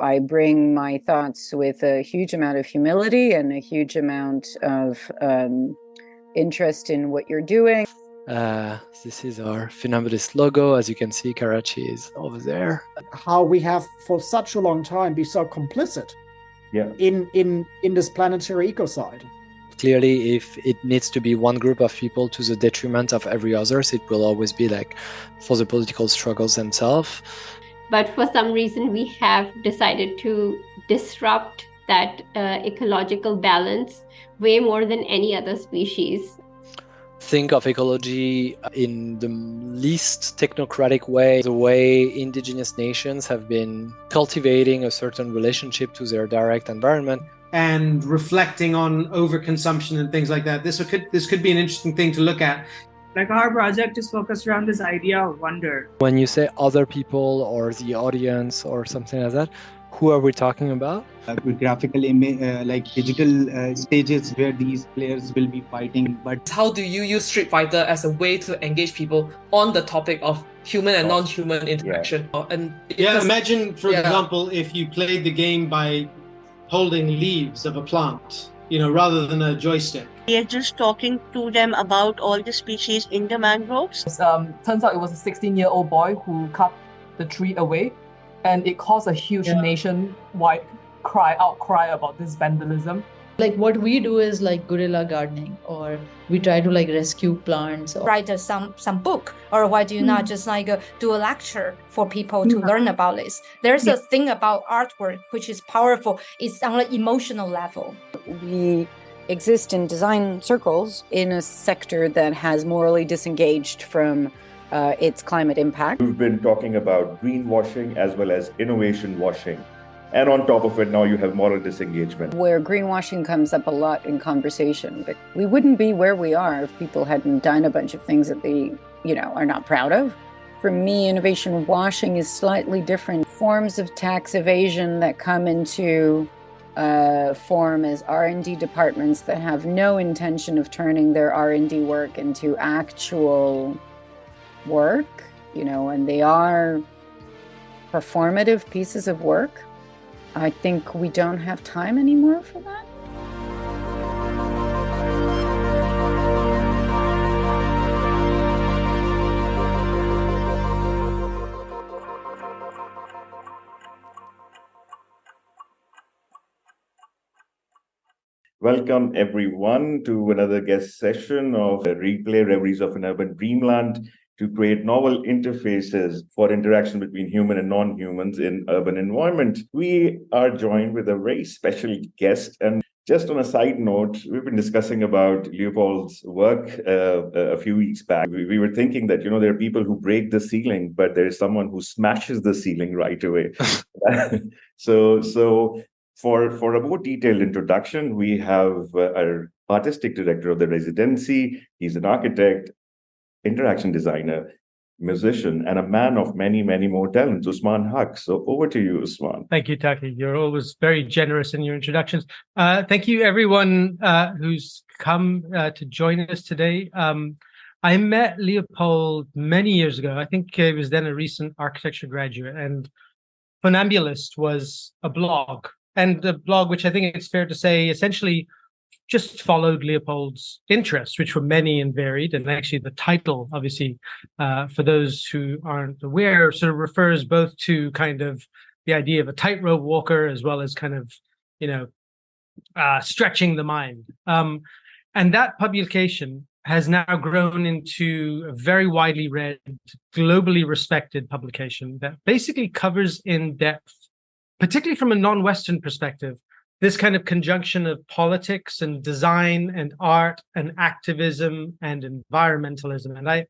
I bring my thoughts with a huge amount of humility and a huge amount of interest in what you're doing. This is our Funambulist logo. As you can see, Karachi is over there. How we have for such a long time been so complicit in this planetary ecocide. Clearly, if it needs to be one group of people to the detriment of every others, it will always be like for the political struggles themselves. But for some reason, we have decided to disrupt that ecological balance way more than any other species. Think of ecology in the least technocratic way, the way indigenous nations have been cultivating a certain relationship to their direct environment. And reflecting on overconsumption and things like that. This could be an interesting thing to look at. Like our project is focused around this idea of wonder. When you say other people or the audience or something like that, who are we talking about? Graphical image, like digital stages where these players will be fighting. But how do you use Street Fighter as a way to engage people on the topic of human and non-human interaction? Imagine, for example, if you played the game by holding leaves of a plant, rather than a joystick. We are just talking to them about all the species in the mangroves. Turns out it was a 16-year-old boy who cut the tree away, and it caused a huge nationwide outcry about this vandalism. Like what we do is like guerrilla gardening, or we try to like rescue plants, or write some book, or why do you not just like do a lecture for people to learn about this? There's a thing about artwork which is powerful. It's on an emotional level. We exist in design circles in a sector that has morally disengaged from its climate impact. We've been talking about greenwashing as well as innovation washing. And on top of it, now you have moral disengagement. Where greenwashing comes up a lot in conversation. But we wouldn't be where we are if people hadn't done a bunch of things that they, are not proud of. For me, innovation washing is slightly different. Forms of tax evasion that come into form as R&D departments that have no intention of turning their R&D work into actual work, and they are performative pieces of work. I think we don't have time anymore for that. Welcome everyone to another guest session of Replay Reveries of an Urban Dreamland, to create novel interfaces for interaction between human and non-humans in urban environment. We are joined with a very special guest. And just on a side note, we've been discussing about Leopold's work a few weeks back. We were thinking that, there are people who break the ceiling, but there is someone who smashes the ceiling right away. So for a more detailed introduction, we have our artistic director of the Residency. He's an architect, interaction designer, musician, and a man of many, many more talents, Usman Haq. So over to you, Usman. Thank you, Taki. You're always very generous in your introductions. Thank you, everyone who's come to join us today. I met Leopold many years ago. I think he was then a recent architecture graduate, and Funambulist was a blog. And the blog, which I think it's fair to say, essentially just followed Leopold's interests, which were many and varied. And actually the title, obviously, for those who aren't aware, sort of refers both to kind of the idea of a tightrope walker as well as kind of, stretching the mind. And that publication has now grown into a very widely read, globally respected publication that basically covers in depth, particularly from a non-Western perspective, this kind of conjunction of politics and design and art and activism and environmentalism. And I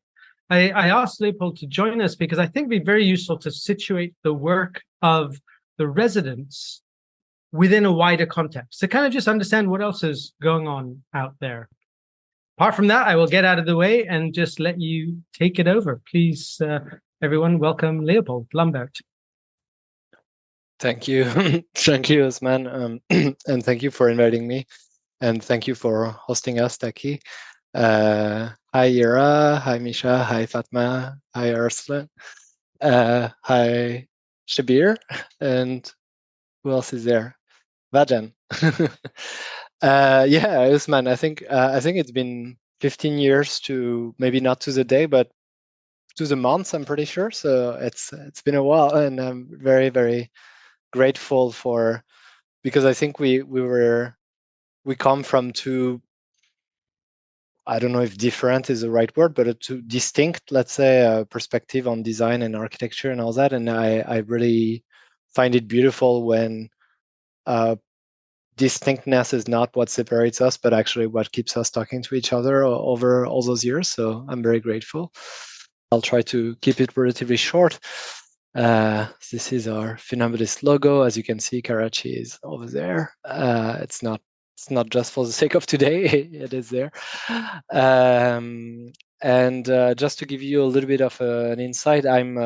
asked Leopold to join us because I think it'd be very useful to situate the work of the residents within a wider context, to kind of just understand what else is going on out there. Apart from that, I will get out of the way and just let you take it over. Please, everyone, welcome Léopold Lambert. Thank you. Thank you, Usman. And thank you for inviting me. And thank you for hosting us, Taki. Hi, Ira. Hi, Misha. Hi, Fatma. Hi, Arslan. Hi, Shabir. And Who else is there? Vajan. Yeah, Usman. I think it's been 15 years to, maybe not to the day, but to the month, I'm pretty sure. So it's been a while, and I'm very, very grateful for, because I think we come from two, I don't know if different is the right word, but a two distinct, let's say, perspective on design and architecture and all that. And I really find it beautiful when distinctness is not what separates us, but actually what keeps us talking to each other over all those years. So I'm very grateful. I'll try to keep it relatively short. This is our Funambulist logo. As you can see, Karachi is over there. It's not just for the sake of today. It is there. And just to give you a little bit of an insight, I'm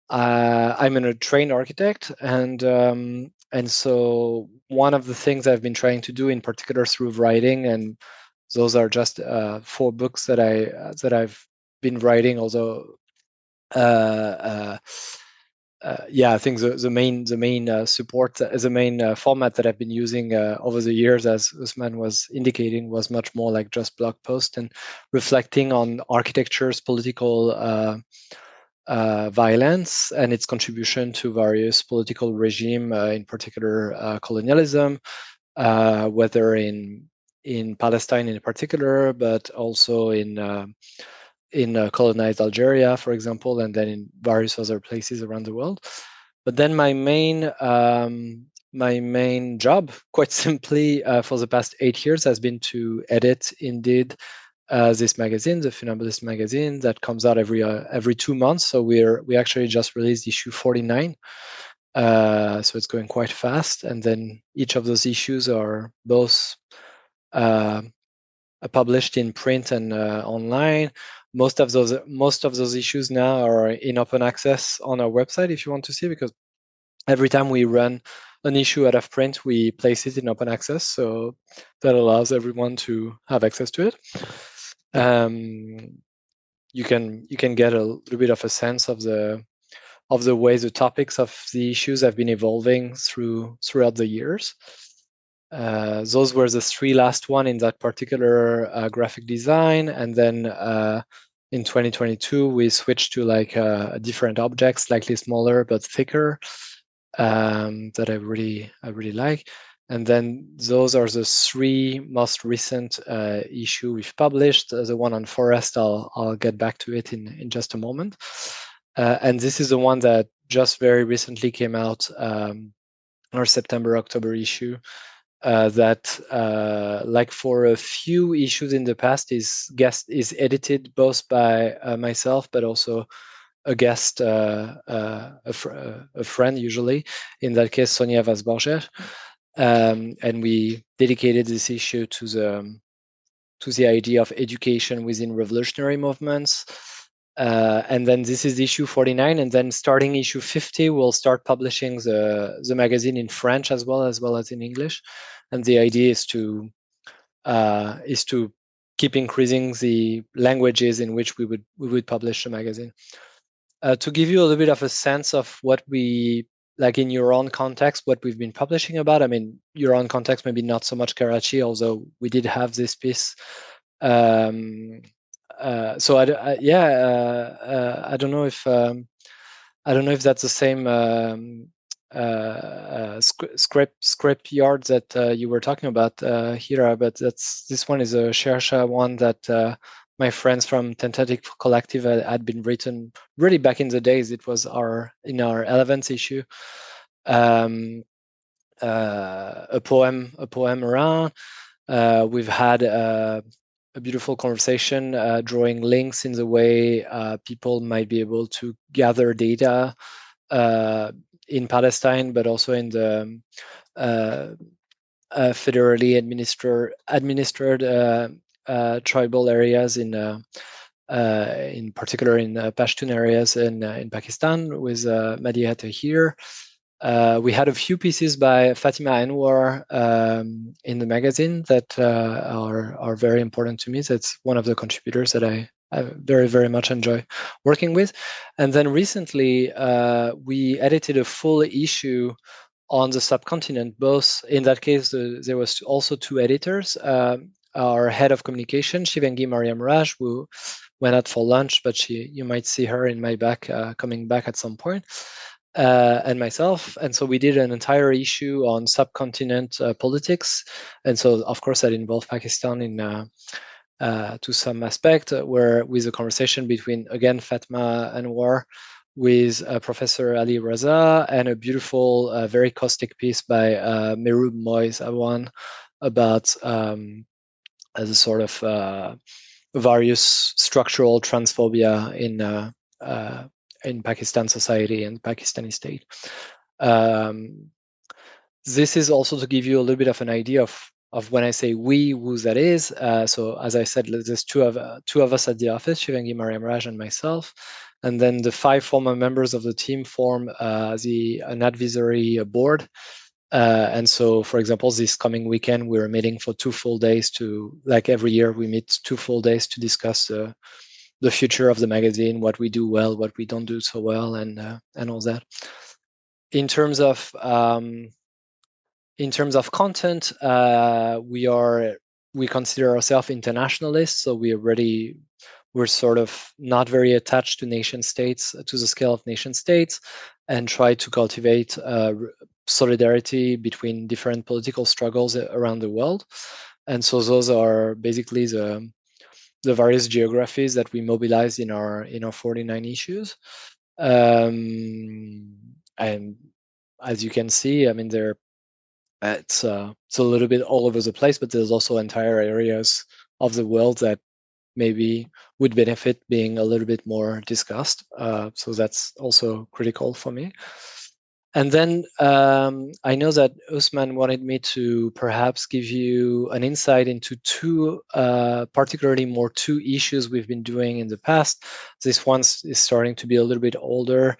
a trained architect, and so one of the things I've been trying to do, in particular through writing, and those are just 4 books that I've been writing, although I think the main support, the main format that I've been using over the years, as Usman was indicating, was much more like just blog post and reflecting on architecture's political violence and its contribution to various political regime, in particular colonialism, whether in Palestine in particular, but also in colonized Algeria, for example, and then in various other places around the world. But then my main job, quite simply, for the past 8 years, has been to edit, indeed, this magazine, the Funambulist magazine, that comes out every 2 months. So we actually just released issue 49. So it's going quite fast, and then each of those issues are both published in print and online. Most of those issues now are in open access on our website if you want to see, because every time we run an issue out of print, we place it in open access, so that allows everyone to have access to it. You can get a little bit of a sense of the way the topics of the issues have been evolving throughout the years. Those were the 3 last one in that particular graphic design, and then in 2022 we switched to like a different object, slightly smaller but thicker, that I really like. And then those are the 3 most recent issue we've published. The one on forest, I'll get back to it in just a moment. And this is the one that just very recently came out, our September-October issue, that like for a few issues in the past is edited both by myself, but also a guest, a friend, usually, in that case Sonia Vazborger, and we dedicated this issue to the idea of education within revolutionary movements. And then this is issue 49, and then starting issue 50, we'll start publishing the magazine in French as well as in English. And the idea is to keep increasing the languages in which we would publish the magazine. To give you a little bit of a sense of what we like in your own context, what we've been publishing about. I mean, your own context, maybe not so much Karachi, although we did have this piece. So I don't know if that's the same script yard that you were talking about, Hira, but this one is a Shersha one that my friends from Tentative Collective had been written really back in the days. It was in our 11th issue, a poem around. We've had a beautiful conversation, drawing links in the way people might be able to gather data in Palestine, but also in the federally administered tribal areas, in particular in Pashtun areas in Pakistan, with Madiha Tahir. We had a few pieces by Fatima Anwar in the magazine that are very important to me. That's one of the contributors that I very, very much enjoy working with. And then recently, we edited a full issue on the subcontinent. Both in that case, there was also 2 editors. Our head of communication, Shivangi Mariam Raj, who went out for lunch, but you might see her in my back coming back at some point, and myself. And so we did an entire issue on subcontinent politics. And so, of course, that involved Pakistan in to some aspect, where with a conversation between, again, Fatma Anwar with Professor Ali Raza, and a beautiful, very caustic piece by Merub Moiz Awan about as a sort of various structural transphobia in Pakistan society and Pakistani state. This is also to give you a little bit of an idea of when I say we, who that is. So as I said, there's two of us at the office, Shivangi Mariam Raj and myself. And then the 5 former members of the team form an advisory board. And so, for example, this coming weekend, we're meeting for 2 full days like every year, we meet 2 full days to discuss the future of the magazine, what we do well, what we don't do so well, and all that. In terms of content, we consider ourselves internationalists, so we're sort of not very attached to nation states, to the scale of nation states, and try to cultivate solidarity between different political struggles around the world. And so those are basically the various geographies that we mobilize in our 49 issues. And as you can see, I mean, it's a little bit all over the place, but there's also entire areas of the world that maybe would benefit being a little bit more discussed. So that's also critical for me. And then I know that Usman wanted me to perhaps give you an insight into particularly more 2 issues we've been doing in the past. This one is starting to be a little bit older.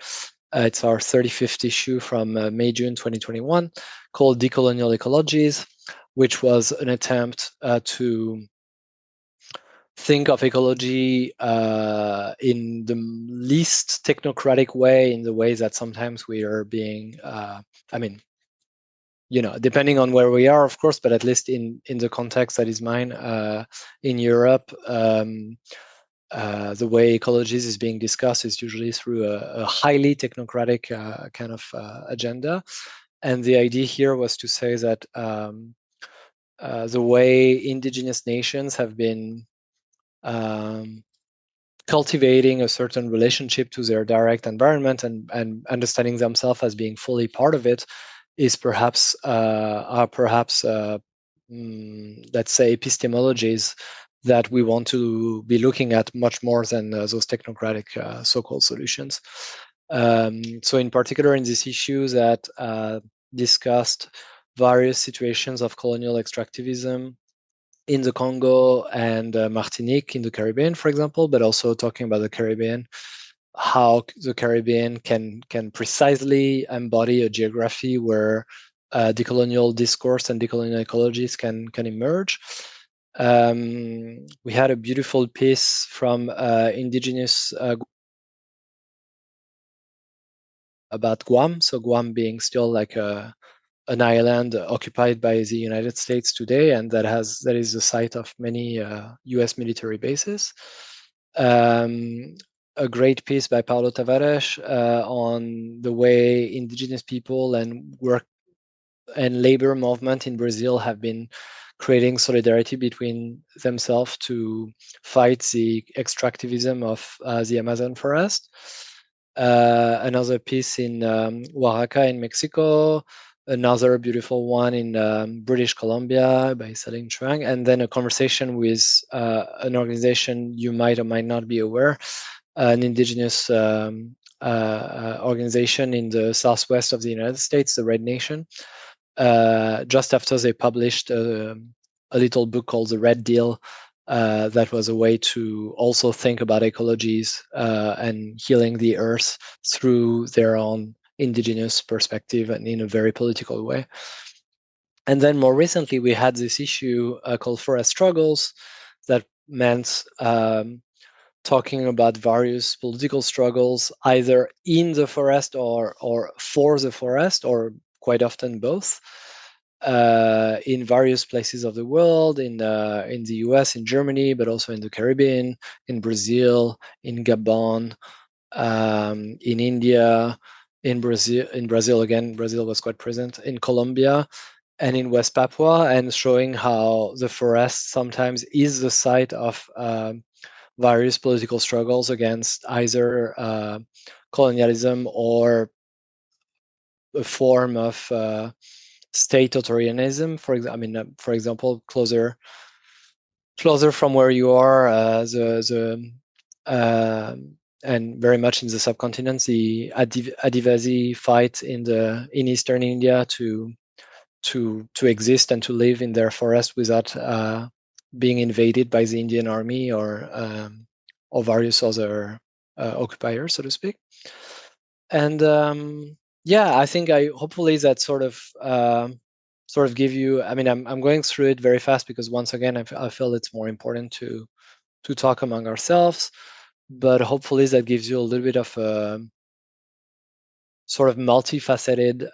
It's our 35th issue from May-June 2021, called Decolonial Ecologies, which was an attempt to think of ecology in the least technocratic way, in the way that sometimes we are being, depending on where we are, of course, but at least in the context that is mine, in Europe, the way ecologies is being discussed is usually through a highly technocratic kind of agenda. And the idea here was to say that the way indigenous nations have been cultivating a certain relationship to their direct environment and understanding themselves as being fully part of it is perhaps let's say, epistemologies that we want to be looking at much more than those technocratic so-called solutions. So in particular, in this issue that discussed various situations of colonial extractivism in the Congo and Martinique in the Caribbean, for example, but also talking about the Caribbean, how the Caribbean can precisely embody a geography where decolonial discourse and decolonial ecologies can emerge. We had a beautiful piece from indigenous about Guam. So Guam being still like an island occupied by the United States today, and that is the site of many U.S. military bases. A great piece by Paulo Tavares on the way indigenous people and work and labor movement in Brazil have been creating solidarity between themselves to fight the extractivism of the Amazon forest. Another piece in Oaxaca in Mexico, another beautiful one in British Columbia by Salim Chuang, and then a conversation with an organization you might or might not be aware, an indigenous organization in the southwest of the United States, the Red Nation, just after they published a little book called The Red Deal, that was a way to also think about ecologies and healing the earth through their own indigenous perspective and in a very political way. And then more recently, we had this issue called Forest Struggles that meant talking about various political struggles, either in the forest or for the forest, or quite often both. In various places of the world, in the US, in Germany, but also in the Caribbean, in Brazil, in Gabon, in India, in Brazil again, Brazil was quite present, in Colombia, and in West Papua, and showing how the forest sometimes is the site of various political struggles against either colonialism or a form of state authoritarianism. For example, closer from where you are, and very much in the subcontinent, the Adivasi fight in eastern India to exist and to live in their forest without being invaded by the Indian army or various other occupiers, so to speak. And yeah, I think hopefully that sort of give you. I mean, I'm going through it very fast because once again, I feel it's more important to talk among ourselves, but hopefully that gives you a little bit of a sort of multifaceted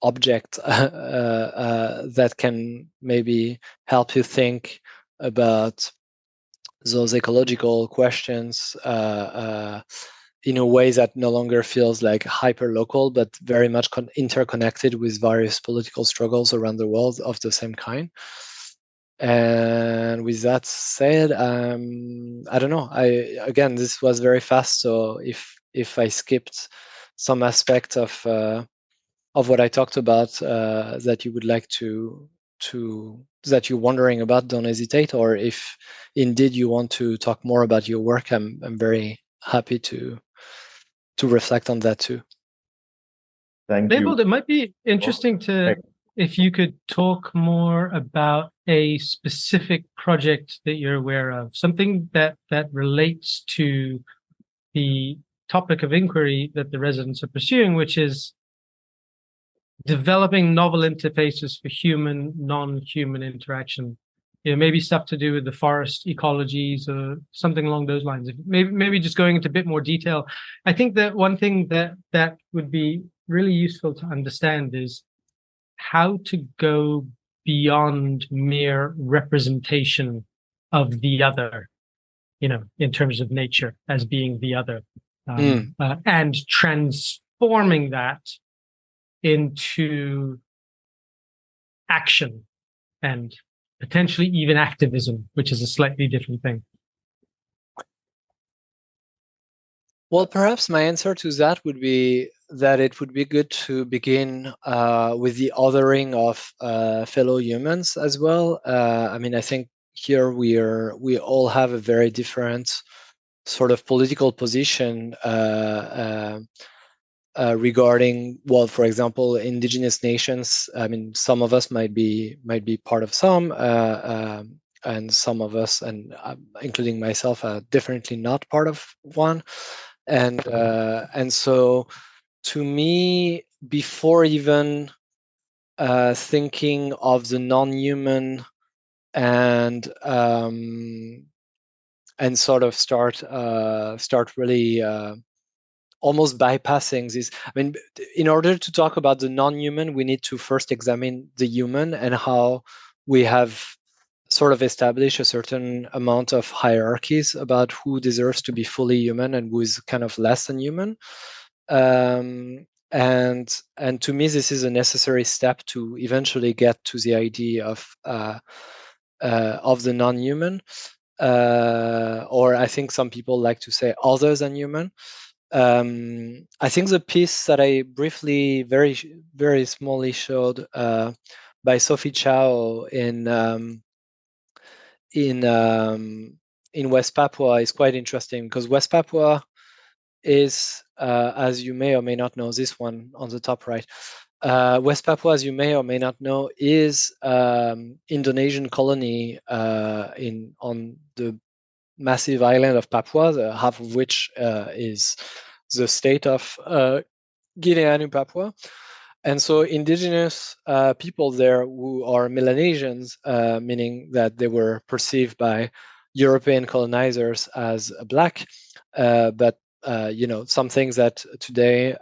object that can maybe help you think about those ecological questions in a way that no longer feels like hyper local, but very much interconnected with various political struggles around the world of the same kind. And with that said, I don't know. Again, this was very fast, so if I skipped some aspect of what I talked about that you would like to that you're wondering about, don't hesitate. Or if indeed you want to talk more about your work, I'm very happy to reflect on that too. Thank Léopold, you. it might be interesting if you could talk more about a specific project that you're aware of, something that relates to the topic of inquiry that the residents are pursuing, which is developing novel interfaces for human, non-human interaction. Maybe stuff to do with the forest ecologies or something along those lines. Maybe just going into a bit more detail. I think that one thing that would be really useful to understand is how to go beyond mere representation of the other, in terms of nature as being the other, and transforming that into action and potentially even activism, which is a slightly different thing. Well, perhaps my answer to that would be that it would be good to begin with the othering of fellow humans as well. I mean, I think here we all have a very different sort of political position regarding, well, for example, indigenous nations. I mean, some of us might be part of some, and some of us, and including myself, are definitely not part of one. And so, to me, before even thinking of the non-human and sort of start really almost bypassing this. I mean, in order to talk about the non-human, we need to first examine the human and how we have sort of established a certain amount of hierarchies about who deserves to be fully human and who is kind of less than human. And to me, this is a necessary step to eventually get to the idea of the non-human, or I think some people like to say other than human. I think the piece that I briefly, very very smallly showed by Sophie Chow in West Papua is quite interesting, because West Papua is, as you may or may not know, this one on the top right, West Papua, as you may or may not know, is Indonesian colony on the massive island of Papua, half of which is the state of Guinea and Papua. And so indigenous people there who are Melanesians, meaning that they were perceived by European colonizers as black, but some things that today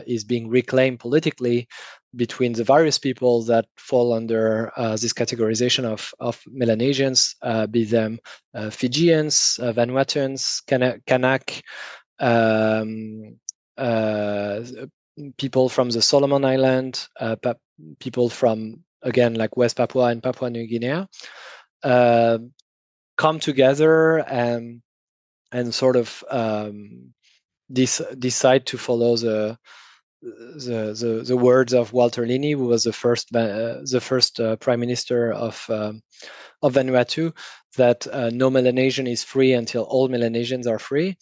is being reclaimed politically between the various people that fall under this categorization of Melanesians, be them Fijians, Vanuatuans, Kanak, people from the Solomon Island, people from, again, like West Papua and Papua New Guinea, come together and sort of decide to follow the words of Walter Lini, who was the first prime minister of Vanuatu, that no Melanesian is free until all Melanesians are free.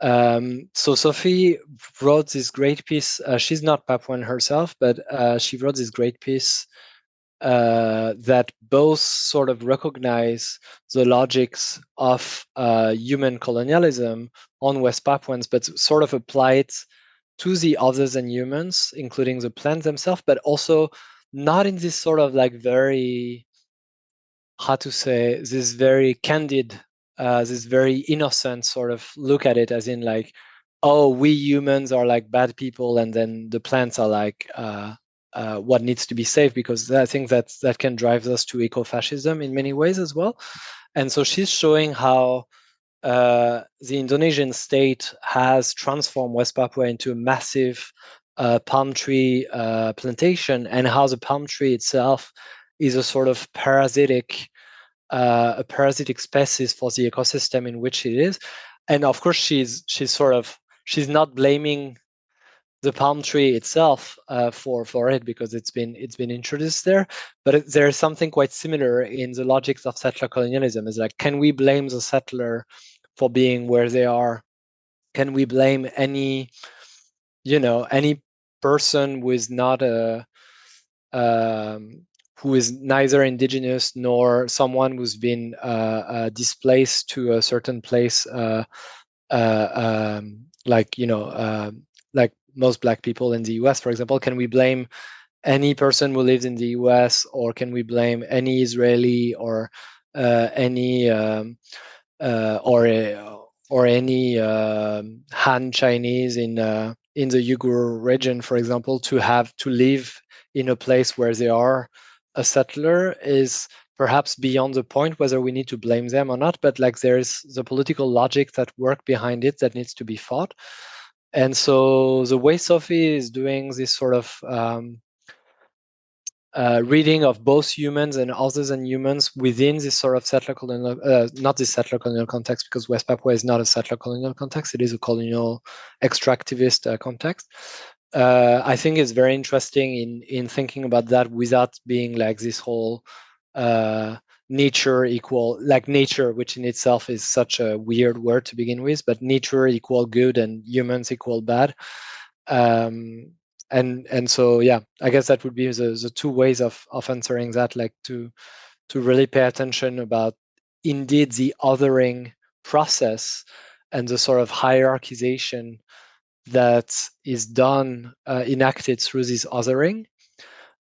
So Sophie wrote this great piece. She's not Papuan herself, but she wrote this great piece that both sort of recognize the logics of human colonialism on West Papuans, but sort of apply it to the others and humans, including the plants themselves, but also not in this sort of like very, how to say, this very candid, this very innocent sort of look at it, as in like, oh, we humans are like bad people, and then the plants are like what needs to be saved, because I think that can drive us to eco-fascism in many ways as well. And so she's showing how the Indonesian state has transformed West Papua into a massive palm tree plantation, and how the palm tree itself is a sort of parasitic species for the ecosystem in which it is. And of course, she's not blaming the palm tree itself for it, because it's been introduced there. But there is something quite similar in the logics of settler colonialism. It's like, can we blame the settler for being where they are? Can we blame any person who is not who is neither indigenous nor someone who's been displaced to a certain place, like most Black people in the US, for example? Can we blame any person who lives in the US, or can we blame any Israeli or any or any Han Chinese in the Uyghur region, for example, to have to live in a place where they are a settler? Is perhaps beyond the point whether we need to blame them or not, but like there's the political logic that work behind it that needs to be fought. And so the way Sophie is doing this sort of reading of both humans and others than humans within this sort of settler colonial, not this settler colonial context, because West Papua is not a settler colonial context, it is a colonial extractivist context. I think it's very interesting in thinking about that without being like this whole nature equal, like nature, which in itself is such a weird word to begin with, but nature equal good and humans equal bad. And so, yeah, I guess that would be the two ways of answering that, like to really pay attention about indeed the othering process and the sort of hierarchization that is done, enacted through this othering,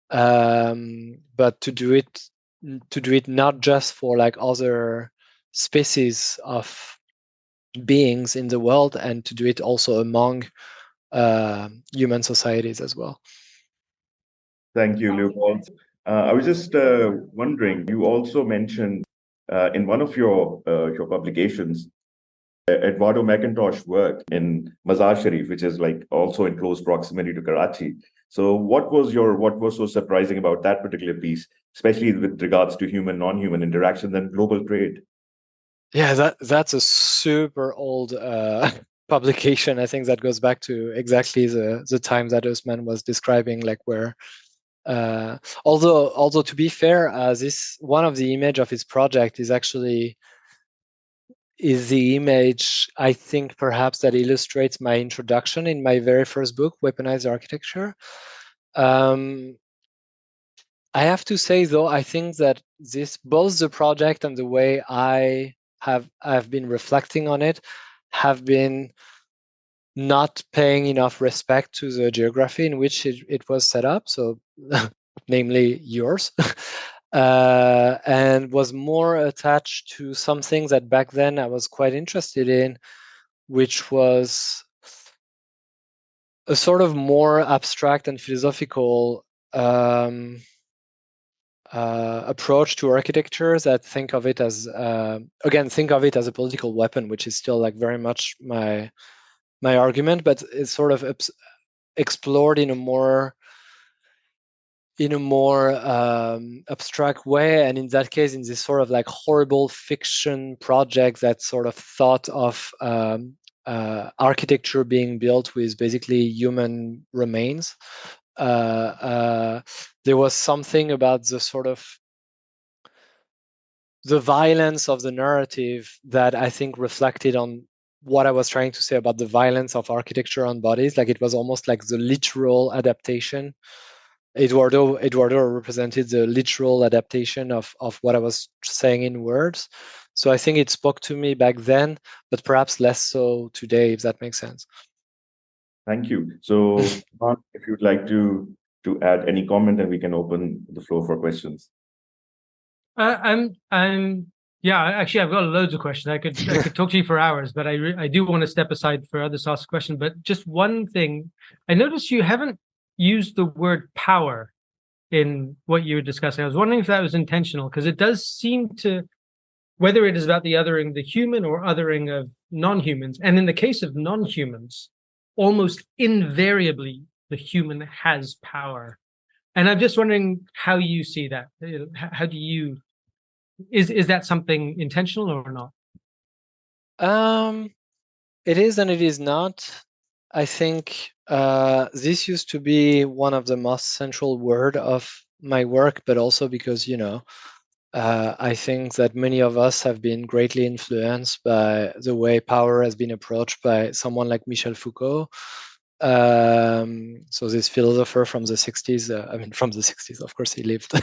but to do it not just for like other species of beings in the world, and to do it also among human societies as well. Thank you, Léopold. I was just wondering, you also mentioned in one of your publications Eduardo McIntosh's work in Mazar Sharif, which is like also in close proximity to Karachi. So what was so surprising about that particular piece, especially with regards to human, non-human interactions and global trade? Yeah, that's a super old publication. I think that goes back to exactly the time that Usman was describing, like where although to be fair, this one of the image of his project is the image, I think, perhaps that illustrates my introduction in my very first book, Weaponized Architecture. I have to say, though, I think that both the project and the way I've been reflecting on it have been not paying enough respect to the geography in which it was set up, so namely yours, and was more attached to something that back then I was quite interested in, which was a sort of more abstract and philosophical approach to architecture that think of it as a political weapon, which is still like very much my argument, but it's sort of explored in a more abstract way, and in that case, in this sort of like horrible fiction project that sort of thought of architecture being built with basically human remains. There was something about the sort of the violence of the narrative that I think reflected on what I was trying to say about the violence of architecture on bodies. Like it was almost like the literal adaptation. Eduardo represented the literal adaptation of what I was saying in words. So I think it spoke to me back then, but perhaps less so today, if that makes sense. Thank you. So, Mark, if you'd like to add any comment, then we can open the floor for questions. Actually, I've got loads of questions. I could talk to you for hours, but I do want to step aside for others to ask questions. But just one thing, I noticed you haven't used the word power in what you were discussing. I was wondering if that was intentional, because it does seem to, whether it is about the othering the human or othering of non-humans, and in the case of non-humans, almost invariably the human has power. And I'm just wondering how you see that. How do you, is that something intentional or not? It is and it is not. I think this used to be one of the most central word of my work, but also because, I think that many of us have been greatly influenced by the way power has been approached by someone like Michel Foucault. So this philosopher from the 60s, from the 60s, of course, he lived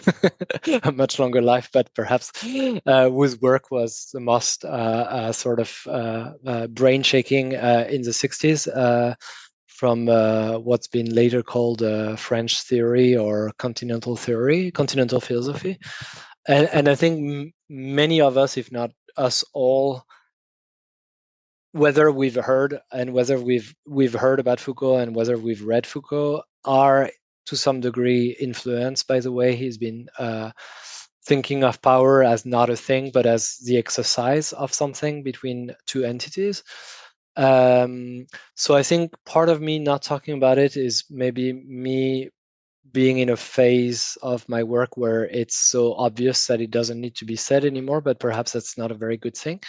a much longer life, but perhaps whose work was the most sort of brain-shaking in the 60s, from what's been later called French theory or continental philosophy. And I think many of us, if not us all, whether we've heard about Foucault and whether we've read Foucault, are to some degree influenced by the way he's been thinking of power as not a thing, but as the exercise of something between two entities. So I think part of me not talking about it is maybe me being in a phase of my work where it's so obvious that it doesn't need to be said anymore, but perhaps that's not a very good thing.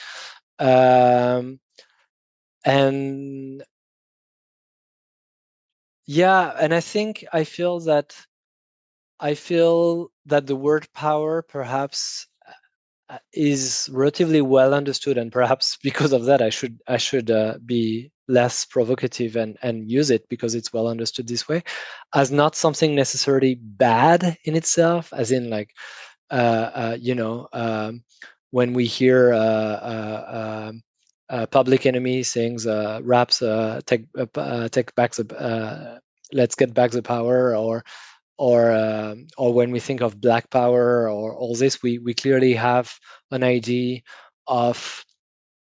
And I think I feel that the word power perhaps is relatively well understood, and perhaps because of that I should be less provocative and use it because it's well understood this way, as not something necessarily bad in itself, as in like when we hear Public Enemy sings raps take back the let's get back the power, or when we think of Black Power or all this, we clearly have an idea of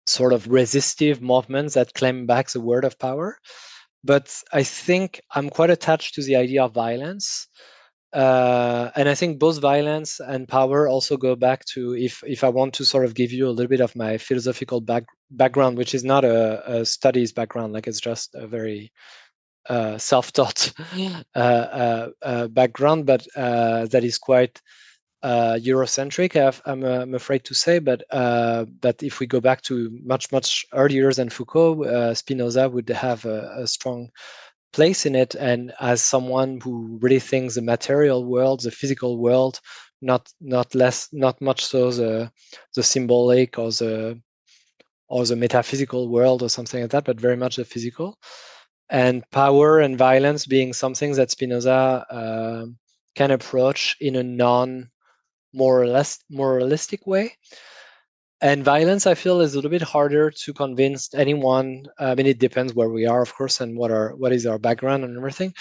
sort of resistive movements that claim back the word of power. But I think I'm quite attached to the idea of violence. And I think both violence and power also go back to, if I want to sort of give you a little bit of my philosophical background, which is not a studies background, like it's just a very self-taught background, but that is quite Eurocentric, I'm afraid to say. But if we go back to much earlier than Foucault, Spinoza would have a strong place in it, and as someone who really thinks the material world, the physical world, not much so the symbolic or the metaphysical world or something like that, but very much the physical, and power and violence being something that Spinoza can approach in a non-moralistic way. And violence, I feel, is a little bit harder to convince anyone. I mean, it depends where we are, of course, and what is our background and everything.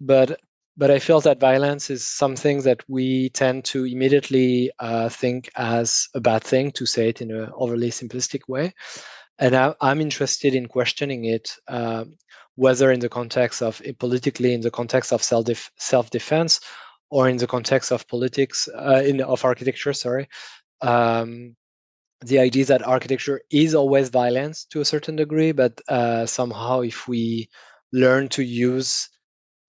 But I feel that violence is something that we tend to immediately think as a bad thing, to say it in an overly simplistic way. And I'm interested in questioning it, whether in the context of politically, in the context of self-defense, or in the context of politics, of architecture. Sorry, the idea that architecture is always violence to a certain degree, but somehow if we learn to use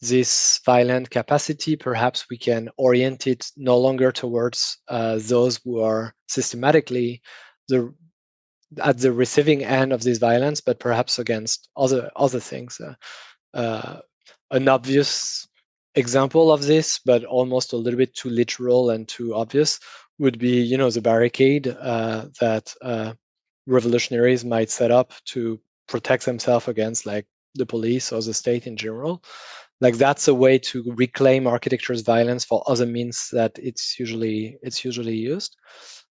this violent capacity, perhaps we can orient it no longer towards those who are systematically at the receiving end of this violence, but perhaps against other things. An obvious example of this, but almost a little bit too literal and too obvious, would be, the barricade that revolutionaries might set up to protect themselves against, like, the police or the state in general. Like, that's a way to reclaim architecture's violence for other means that it's usually used.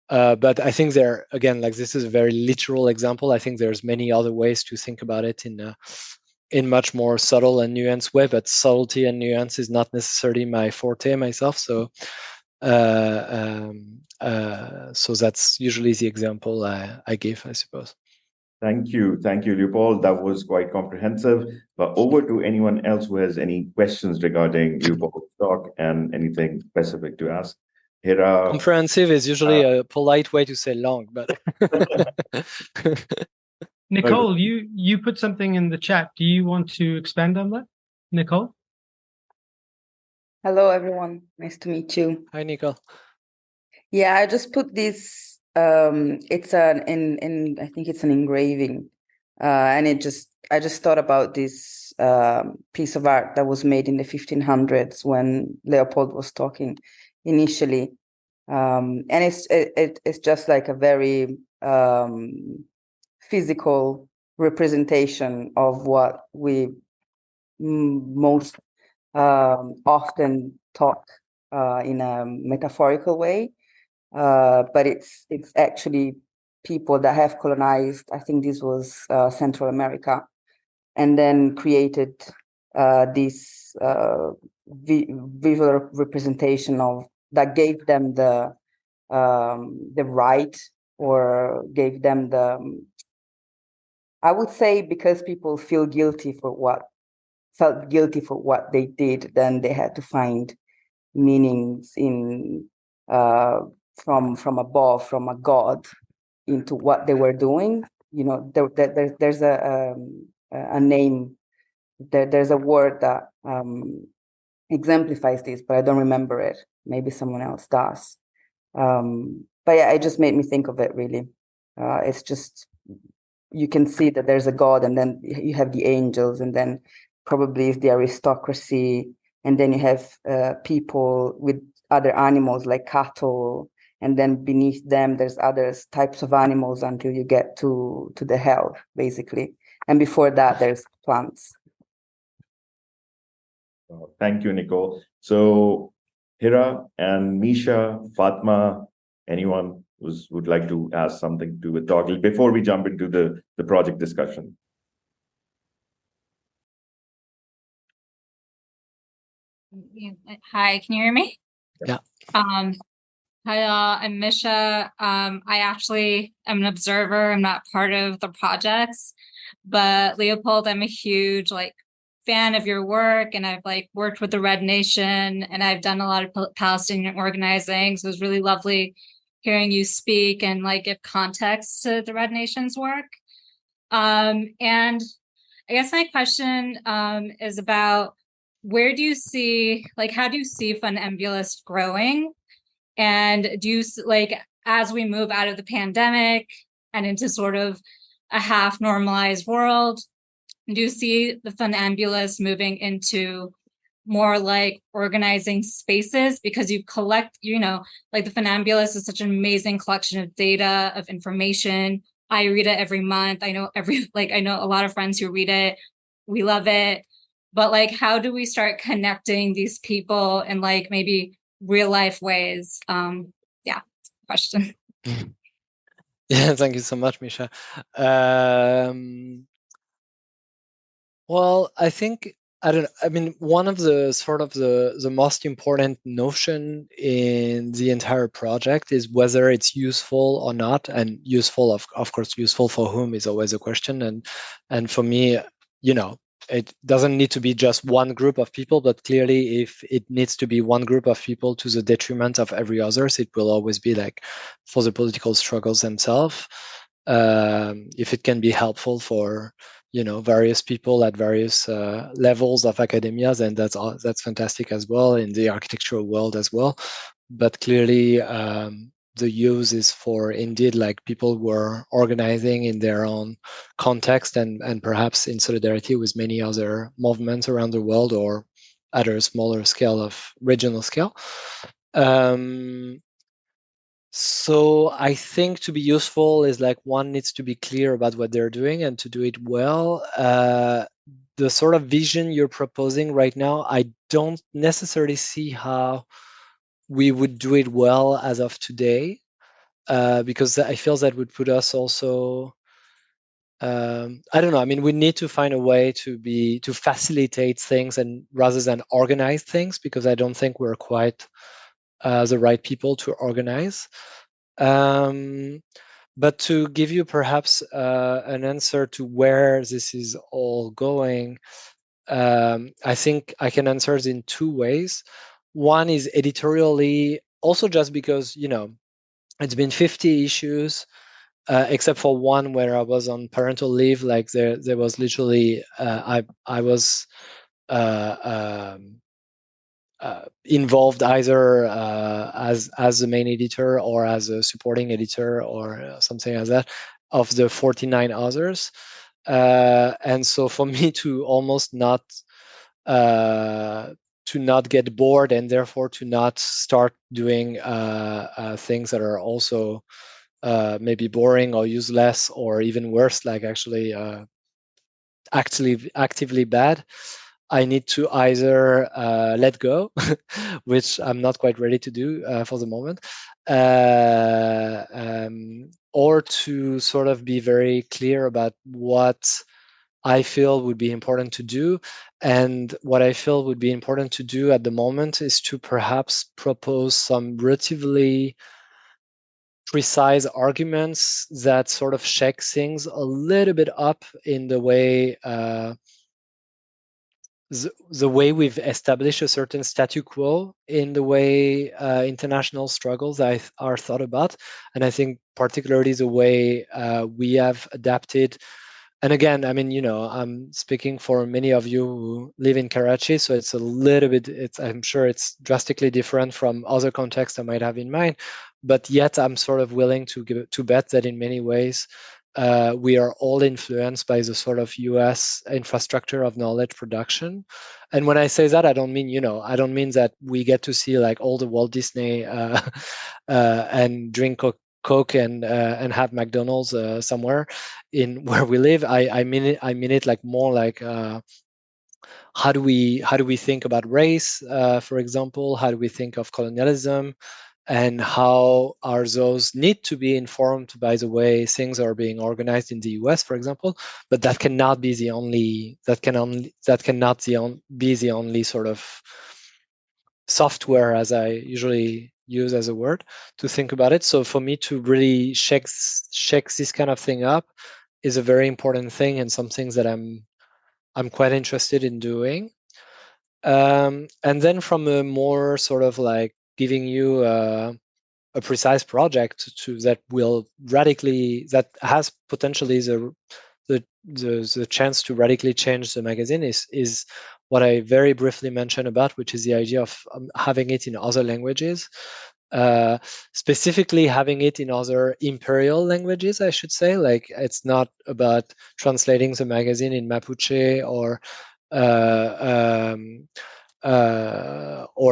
But I think there, again, like, this is a very literal example. I think there's many other ways to think about it in much more subtle and nuanced way, but subtlety and nuance is not necessarily my forte myself. So so that's usually the example I give, I suppose. Thank you, Léopold. That was quite comprehensive. But over to anyone else who has any questions regarding Léopold's talk and anything specific to ask. Hira. Comprehensive is usually a polite way to say long, but Nicole, you put something in the chat. Do you want to expand on that, Nicole? Hello, everyone. Nice to meet you. Hi, Nicole. Yeah, I just put this. It's I think it's an engraving, and I just thought about this piece of art that was made in the 1500s when Leopold was talking initially, and it's just like a very physical representation of what we most often talk in a metaphorical way, but it's actually people that have colonized. I think this was Central America, and then created this visual representation of that gave them the right, or gave them the. I would say, because people felt guilty for what they did, then they had to find meanings in from above, from a god, into what they were doing. There's a name, there's a word that exemplifies this, but I don't remember it. Maybe someone else does. But yeah, it just made me think of it, really. It's just, you can see that there's a god, and then you have the angels, and then probably is the aristocracy, and then you have people with other animals like cattle, and then beneath them there's other types of animals until you get to the hell, basically, and before that there's plants. Thank you, Nicole. So Hira and Misha, Fatma, anyone would like to ask something to do with Toggle before we jump into the project discussion? Hi, can you hear me? Yeah. Hi, I'm Misha. I actually am an observer. I'm not part of the projects, but Léopold, I'm a huge fan of your work, and I've worked with the Red Nation, and I've done a lot of Palestinian organizing. So it was really lovely hearing you speak and give context to the Red Nation's work. And I guess my question is about, where do you see, how do you see Funambulist growing? And do you, as we move out of the pandemic and into sort of a half normalized world, do you see the Funambulist moving into more organizing spaces? Because you collect, the Funambulist is such an amazing collection of data, of information. I read it every month. I know I know a lot of friends who read it. We love it. But how do we start connecting these people in maybe real life ways? Yeah, question. Yeah, thank you so much, Misha. Well, I think I don't know. I mean, one of the sort of the most important notion in the entire project is whether it's useful or not, and useful, of course, useful for whom is always a question. And for me, it doesn't need to be just one group of people, but clearly, if it needs to be one group of people to the detriment of every others, it will always be like for the political struggles themselves. If it can be helpful for various people at various levels of academia, then that's fantastic as well, in the architectural world as well. But clearly, the use is for indeed like people who are organizing in their own context and perhaps in solidarity with many other movements around the world, or at a smaller scale of regional scale. So I think to be useful is like one needs to be clear about what they're doing and to do it well. The sort of vision you're proposing right now, I don't necessarily see how we would do it well as of today, because I feel that would put us also. I don't know. I mean, we need to find a way to facilitate things and rather than organize things, because I don't think we're quite the right people to organize. But to give you perhaps an answer to where this is all going, I think I can answer it in two ways. One is editorially, also just because, it's been 50 issues, except for one where I was on parental leave. Like there was literally, I was involved either as the main editor or as a supporting editor or something like that of the 49 others. And so for me to almost not get bored, and therefore to not start doing things that are also maybe boring or useless, or even worse, like actually actively bad, I need to either let go, which I'm not quite ready to do for the moment, or to sort of be very clear about what I feel would be important to do. And what I feel would be important to do at the moment is to perhaps propose some relatively precise arguments that sort of shake things a little bit up in the way the way we've established a certain statu quo in the way international struggles are thought about. And I think particularly the way we have adapted. And again, I mean, I'm speaking for many of you who live in Karachi, so it's a little bit, I'm sure it's drastically different from other contexts I might have in mind, but yet I'm sort of willing to bet that in many ways, we are all influenced by the sort of US infrastructure of knowledge production. And when I say that, I don't mean, I don't mean that we get to see like all the Walt Disney and drink Coke and have McDonald's somewhere in where we live. I mean it like more like how do we think about race, for example? How do we think of colonialism? And how are those need to be informed by the way things are being organized in the US, for example? But that cannot be the only be the only sort of software, as I usually use as a word, to think about it. So for me to really check this kind of thing up is a very important thing, and some things that I'm quite interested in doing. And then from a more sort of like giving you a precise project that has potentially the chance to radically change the magazine is what I very briefly mentioned about, which is the idea of having it in other languages, specifically having it in other imperial languages, I should say. Like, it's not about translating the magazine in Mapuche or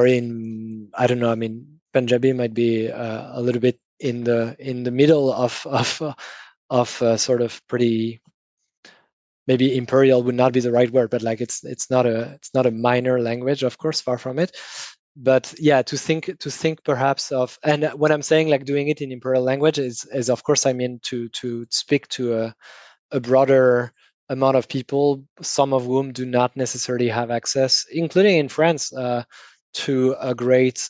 in, I don't know, I mean, Punjabi might be a little bit in the middle of sort of pretty, maybe imperial would not be the right word, but like it's not a minor language, of course, far from it. But yeah, to think perhaps of, and when I'm saying like doing it in imperial language is of course I mean to speak to a broader amount of people, some of whom do not necessarily have access, including in France, to a great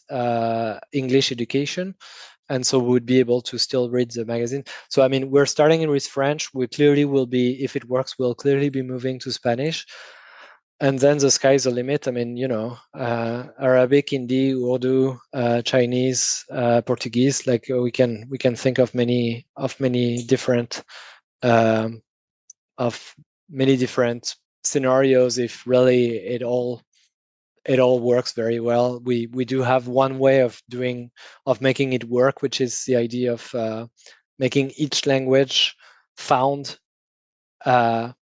English education. And so we would be able to still read the magazine. So, I mean, we're starting with French. We clearly will be, if it works, we'll clearly be moving to Spanish. And then the sky's the limit. I mean, Arabic, Hindi, Urdu, Chinese, Portuguese. Like we can think of many different scenarios if really it all works very well. We do have one way of making it work, which is the idea of making each language found the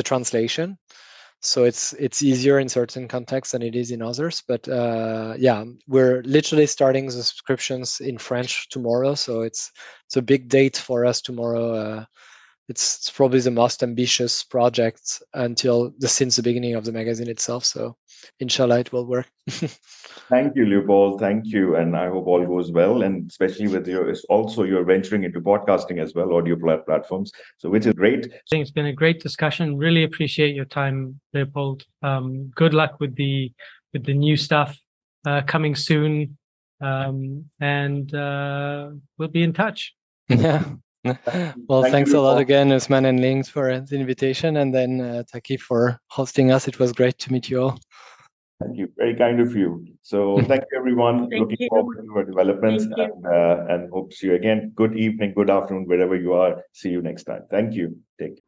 translation. So it's easier in certain contexts than it is in others. But yeah, we're literally starting the subscriptions in French tomorrow. So it's a big date for us tomorrow. It's probably the most ambitious project since the beginning of the magazine itself. So inshallah, it will work. Thank you, Léopold. Thank you. And I hope all goes well. And especially with you're venturing into podcasting as well, audio platforms. So which is great. I think it's been a great discussion. Really appreciate your time, Léopold. Good luck with the new stuff coming soon. And we'll be in touch. Yeah. Well, thanks a lot again, Usman and Links, for the invitation, and then Taki for hosting us. It was great to meet you all. Thank you. Very kind of you. So thank you, everyone. Looking forward to our developments and hope to see you again. Good evening, good afternoon, wherever you are. See you next time. Thank you. Take care.